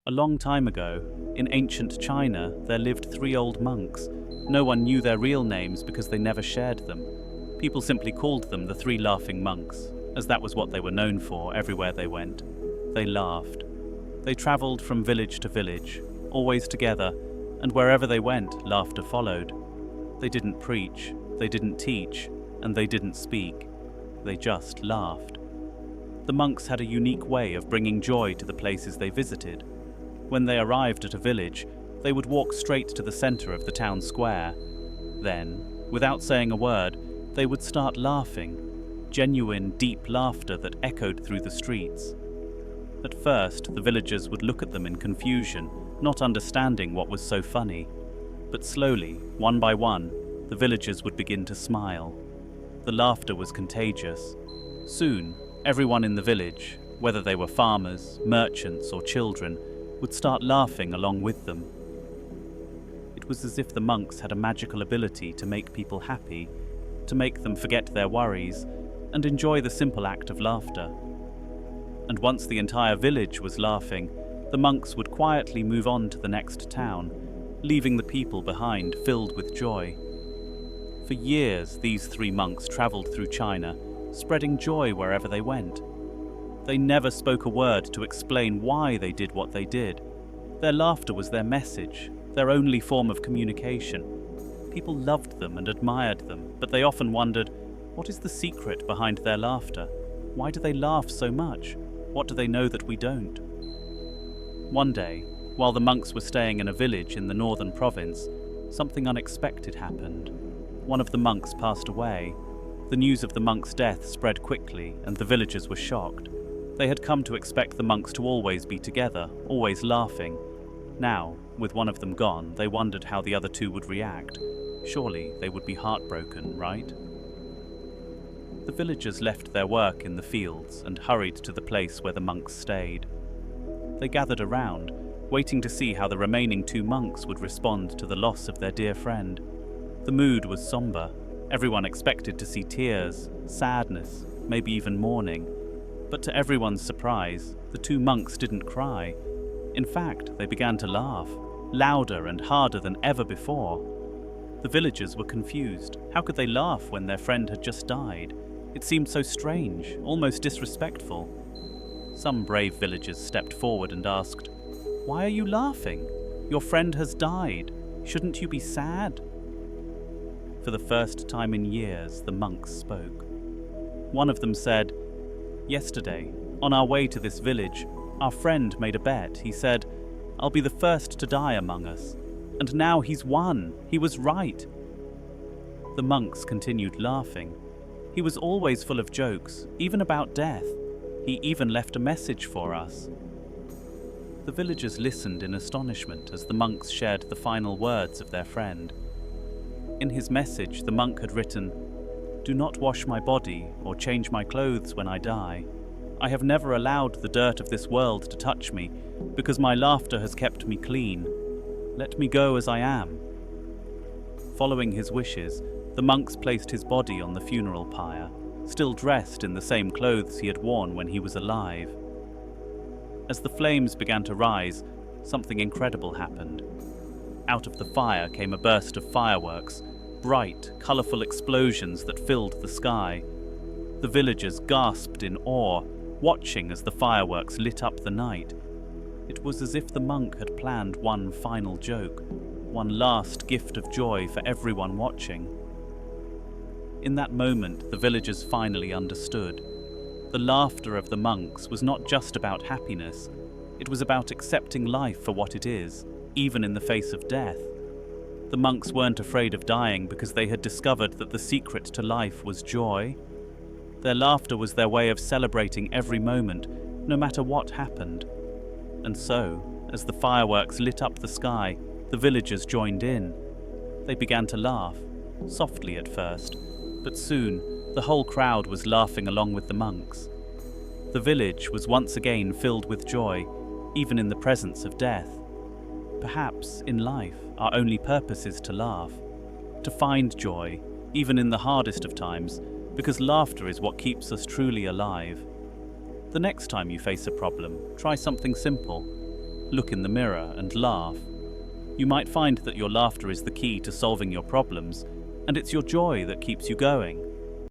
A long time ago, in ancient China, there lived three old monks. No one knew their real names because they never shared them. People simply called them the Three Laughing Monks, as that was what they were known for everywhere they went. They laughed. They traveled from village to village, always together, and wherever they went, laughter followed. They didn't preach, they didn't teach, and they didn't speak. They just laughed. The monks had a unique way of bringing joy to the places they visited. When they arrived at a village, they would walk straight to the center of the town square. Then, without saying a word, they would start laughing, genuine, deep laughter that echoed through the streets. At first, the villagers would look at them in confusion, not understanding what was so funny. But slowly, one by one, the villagers would begin to smile. The laughter was contagious. Soon, everyone in the village, whether they were farmers, merchants, or children, would start laughing along with them. It was as if the monks had a magical ability to make people happy, to make them forget their worries, and enjoy the simple act of laughter. And once the entire village was laughing, the monks would quietly move on to the next town, leaving the people behind filled with joy. For years, these three monks traveled through China, spreading joy wherever they went. They never spoke a word to explain why they did what they did. Their laughter was their message, their only form of communication. People loved them and admired them, but they often wondered, what is the secret behind their laughter? Why do they laugh so much? What do they know that we don't? One day, while the monks were staying in a village in the northern province, something unexpected happened. One of the monks passed away. The news of the monk's death spread quickly, and the villagers were shocked. They had come to expect the monks to always be together, always laughing. Now, with one of them gone, they wondered how the other two would react. Surely they would be heartbroken, right? The villagers left their work in the fields and hurried to the place where the monks stayed. They gathered around, waiting to see how the remaining two monks would respond to the loss of their dear friend. The mood was somber. Everyone expected to see tears, sadness, maybe even mourning. But to everyone's surprise, the two monks didn't cry. In fact, they began to laugh, louder and harder than ever before. The villagers were confused. How could they laugh when their friend had just died? It seemed so strange, almost disrespectful. Some brave villagers stepped forward and asked, "Why are you laughing? Your friend has died. Shouldn't you be sad?" For the first time in years, the monks spoke. One of them said, "Yesterday, on our way to this village, our friend made a bet. He said, 'I'll be the first to die among us.' And now he's won. He was right." The monks continued laughing. He was always full of jokes, even about death. He even left a message for us. The villagers listened in astonishment as the monks shared the final words of their friend. In his message, the monk had written, "Do not wash my body or change my clothes when I die. I have never allowed the dirt of this world to touch me, because my laughter has kept me clean. Let me go as I am." Following his wishes, the monks placed his body on the funeral pyre, still dressed in the same clothes he had worn when he was alive. As the flames began to rise, something incredible happened. Out of the fire came a burst of fireworks, bright, colourful explosions that filled the sky. The villagers gasped in awe, watching as the fireworks lit up the night. It was as if the monk had planned one final joke, one last gift of joy for everyone watching. In that moment, the villagers finally understood. The laughter of the monks was not just about happiness, it was about accepting life for what it is, even in the face of death. The monks weren't afraid of dying because they had discovered that the secret to life was joy. Their laughter was their way of celebrating every moment, no matter what happened. And so, as the fireworks lit up the sky, the villagers joined in. They began to laugh, softly at first, but soon the whole crowd was laughing along with the monks. The village was once again filled with joy, even in the presence of death. Perhaps, in life, our only purpose is to laugh, to find joy, even in the hardest of times, because laughter is what keeps us truly alive. The next time you face a problem, try something simple. Look in the mirror and laugh. You might find that your laughter is the key to solving your problems, and it's your joy that keeps you going.